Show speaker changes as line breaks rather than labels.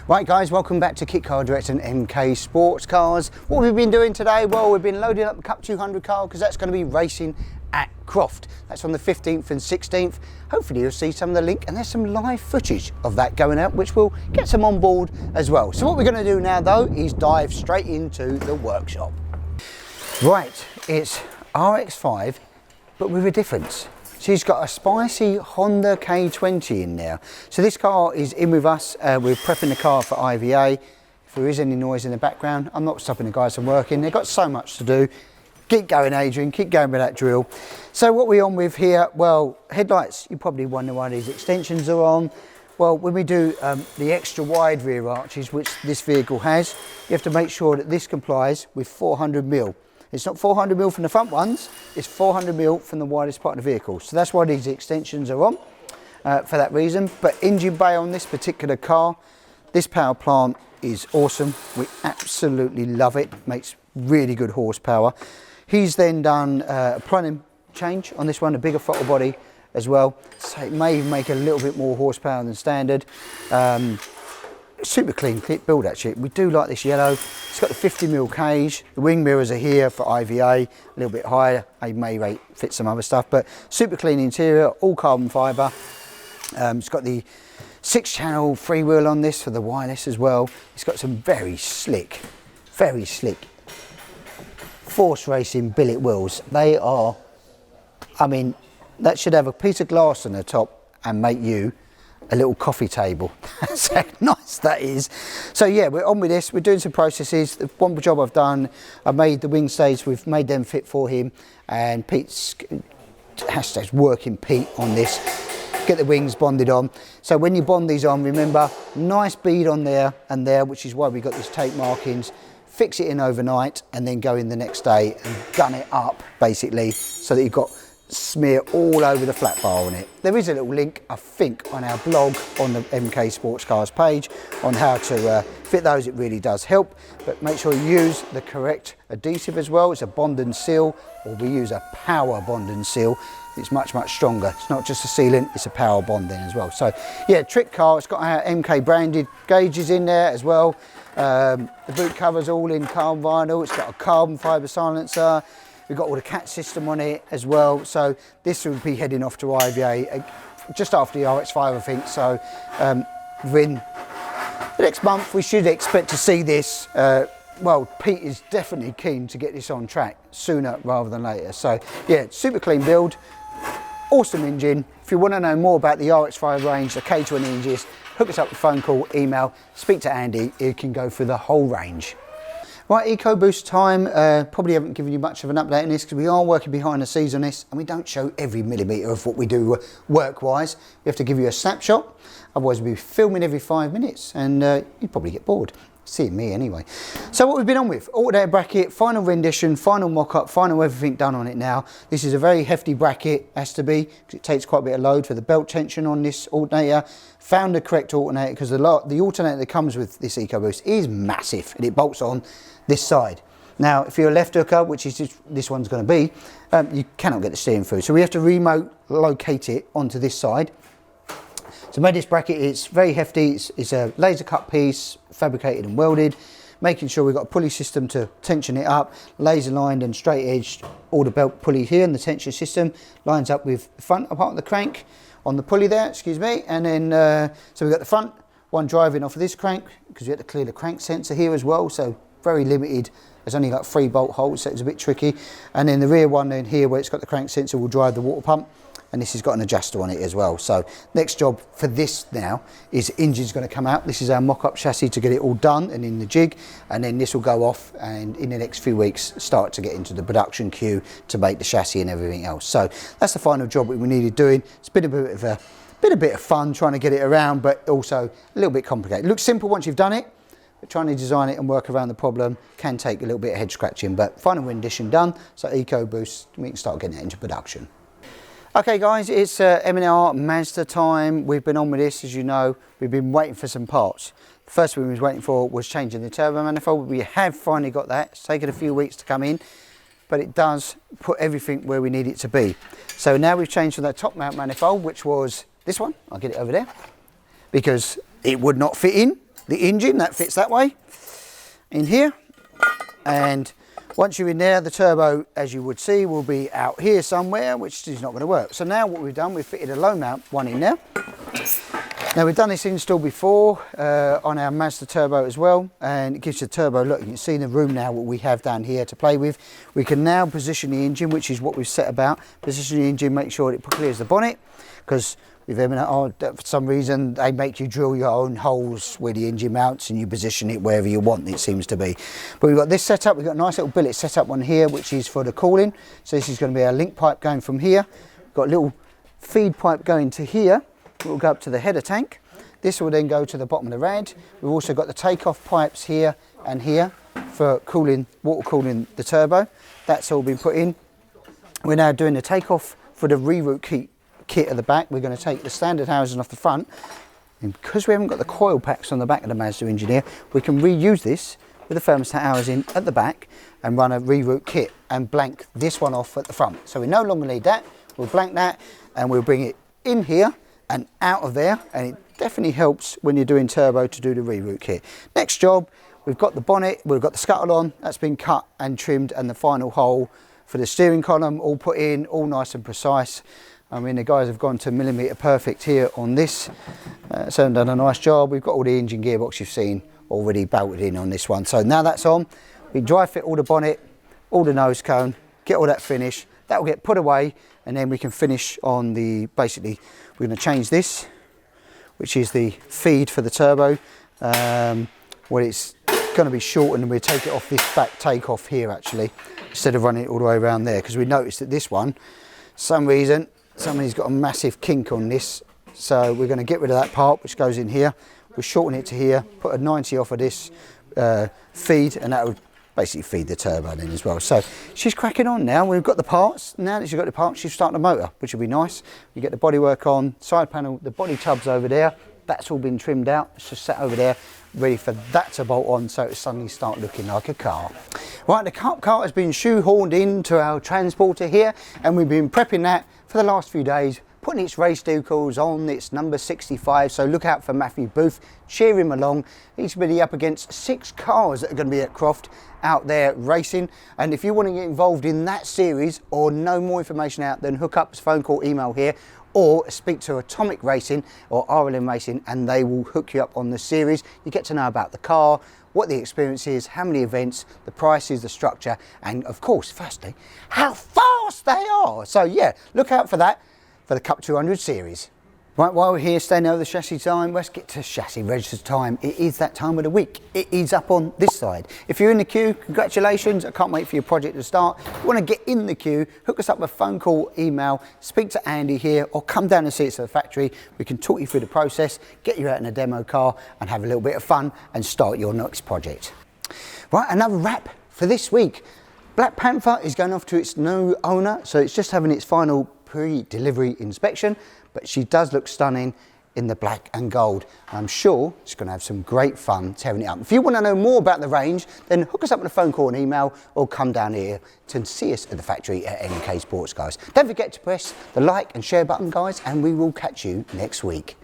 Right guys, welcome back to Kit Car Direct and MK Sportscars. What we've been doing today, well, we've been loading up the Cup 200 car because that's going to be racing at Croft. That's on the 15th and 16th. Hopefully you'll see some of the link, and there's some live footage of that going out, which will get some on board as well. So what we're going to do now though is dive straight into the workshop. Right, it's RX-5, but with a difference. She's got a spicy Honda K20 in there. So this car is in with us. We're prepping the car for IVA. If there is any noise in the background, I'm not stopping the guys from working. They've got so much to do. Keep going, Adrian, keep going with that drill. So what we're on with here, well, headlights, you probably wonder why these extensions are on. Well, when we do the extra wide rear arches, which this vehicle has, you have to make sure that this complies with 400mm. It's not 400mm from the front ones, it's 400mm from the widest part of the vehicle. So that's why these extensions are on, for that reason. But engine bay on this particular car, this power plant is awesome. We absolutely love it, makes really good horsepower. He's then done a plumbing change on this one, a bigger throttle body as well. So it may even make a little bit more horsepower than standard. Super clean kit build actually. We do like this yellow. It's got the 50mm cage. The wing mirrors are here for IVA, a little bit higher. A may rate fit some other stuff, but super clean interior, all carbon fibre. It's got the 6-channel freewheel on this for the wireless as well. It's got some very slick Force Racing billet wheels. They are, I mean, that should have a piece of glass on the top and make you a little coffee table. That's how nice that is. So yeah, we're on with this. We're doing some processes. The one job I've done, I made the wing stays, we've made them fit for him, and Pete's hashtags working Pete on this. Get the wings bonded on. So when you bond these on, remember, nice bead on there and there, which is why we got these tape markings. Fix it in overnight and then go in the next day and gun it up basically, so that you've got smear all over the flat bar on it. There is a little link, I think, on our blog on the MK Sportscars page on how to fit those. It really does help, but make sure you use the correct adhesive as well. It's a bond and seal, or we use a power bond and seal. It's much stronger. It's not just a sealant, it's a power bonding as well. So yeah, trick car. It's got our MK branded gauges in there as well. The boot cover's all in carbon vinyl. It's got a carbon fibre silencer. We've got all the CAT system on it as well. So this will be heading off to IVA just after the RX-5, I think. So within the next month, we should expect to see this. Well, Pete is definitely keen to get this on track sooner rather than later. So yeah, super clean build, awesome engine. If you want to know more about the RX-5 range, the k20 engines, hook us up with a phone call, email, speak to Andy. He can go through the whole range. Right, EcoBoost time. Probably haven't given you much of an update on this because we are working behind the scenes on this, and we don't show every millimetre of what we do work-wise. We have to give you a snapshot, otherwise we'll be filming every 5 minutes and you'd probably get bored. Seeing me anyway. So what we've been on with, alternator bracket, final rendition, final mock-up, final everything done on it now. This is a very hefty bracket, has to be, because it takes quite a bit of load for the belt tension on this alternator. Found the correct alternator, because the alternator that comes with this EcoBoost is massive, and it bolts on this side. Now, if you're a left hooker, which is this one's going to be, you cannot get the steering through. So we have to remote locate it onto this side. So made this bracket, it's very hefty, it's a laser cut piece, fabricated and welded, making sure we've got a pulley system to tension it up, laser lined and straight edged, all the belt pulley here, and the tension system lines up with the front part of the crank on the pulley there, excuse me, and then, so we've got the front one driving off of this crank, because we had to clear the crank sensor here as well, so very limited. There's only like 3 bolt holes, so it's a bit tricky. And then the rear one then here, where it's got the crank sensor, will drive the water pump. And this has got an adjuster on it as well. So next job for this now is engine's going to come out. This is our mock-up chassis to get it all done and in the jig. And then this will go off, and in the next few weeks start to get into the production queue to make the chassis and everything else. So that's the final job that we needed doing. It's been a bit of fun trying to get it around, but also a little bit complicated. It looks simple once you've done it, but trying to design it and work around the problem can take a little bit of head scratching. But final rendition done, so EcoBoost, we can start getting it into production. Okay guys, it's M&R Mazda time. We've been on with this, as you know. We've been waiting for some parts. The first thing we was waiting for was changing the turbo manifold. We have finally got that. It's taken a few weeks to come in, but it does put everything where we need it to be. So now we've changed from that top mount manifold, which was this one. I'll get it over there, because it would not fit in. the engine, that fits that way, in here. And once you're in there, the turbo, as you would see, will be out here somewhere, which is not going to work. So now what we've done, we've fitted a low mount one in there. Now we've done this install before on our Mazda turbo as well, and it gives you a turbo look. You can see in the room now what we have down here to play with. We can now position the engine, which is what we've set about. Position the engine, make sure it clears the bonnet, because with them, for some reason, they make you drill your own holes where the engine mounts and you position it wherever you want, it seems to be. But we've got this set up, we've got a nice little billet set up on here, which is for the cooling. So this is going to be our link pipe going from here. We've got a little feed pipe going to here. It will go up to the header tank. This will then go to the bottom of the rad. We've also got the takeoff pipes here and here for cooling, water cooling the turbo. That's all been put in. We're now doing the takeoff for the reroute kit at the back. We're going to take the standard housing off the front, and because we haven't got the coil packs on the back of the Mazda Engineer, we can reuse this with the thermostat housing at the back and run a reroute kit and blank this one off at the front. So we no longer need that. We'll blank that and we'll bring it in here and out of there, and it definitely helps when you're doing turbo to do the reroute kit. Next job, we've got the bonnet, we've got the scuttle on, that's been cut and trimmed, and the final hole for the steering column all put in, all nice and precise. I mean, the guys have gone to millimetre perfect here on this, so they've done a nice job. We've got all the engine gearbox you've seen already bolted in on this one. So now that's on, we dry fit all the bonnet, all the nose cone, get all that finished. That will get put away, and then we can finish on the, basically, we're going to change this, which is the feed for the turbo. Well, it's going to be shortened, and we'll take it off this back takeoff here actually, instead of running it all the way around there, because we noticed that this one, some reason, somebody's got a massive kink on this. So we're going to get rid of that part, which goes in here. We'll shorten it to here, put a 90 off of this feed, and that would basically feed the turbo then as well. So she's cracking on now. We've got the parts. Now that she's got the parts, she's starting the motor, which will be nice. You get the bodywork on, side panel, the body tubs over there. That's all been trimmed out. It's just sat over there, ready for that to bolt on, so it suddenly start looking like a car. Right, the car has been shoehorned into our transporter here, and we've been prepping that for the last few days, putting its race decals on. It's number 65, so look out for Matthew Booth, cheer him along. He's going to be up against 6 cars that are going to be at Croft out there racing, and if you want to get involved in that series or know more information out, then hook up, phone call, email here, or speak to Atomic Racing or RLM Racing, and they will hook you up on the series. You get to know about the car, what the experience is, how many events, the prices, the structure, and of course, firstly, how fast they are. So yeah, look out for that for the Cup 200 series. Right, while we're here staying over the chassis time, let's get to chassis register time. It is that time of the week. It is up on this side. If you're in the queue, congratulations. I can't wait for your project to start. If you want to get in the queue, hook us up with a phone call, email, speak to Andy here, or come down and see us at the factory. We can talk you through the process, get you out in a demo car and have a little bit of fun and start your next project. Right, another wrap for this week. Black Panther is going off to its new owner, so it's just having its final pre-delivery inspection, but she does look stunning in the black and gold. I'm sure she's going to have some great fun tearing it up. If you want to know more about the range, then hook us up with a phone call and email, or come down here to see us at the factory at MK Sportscars. Don't forget to press the like and share button, guys, and we will catch you next week.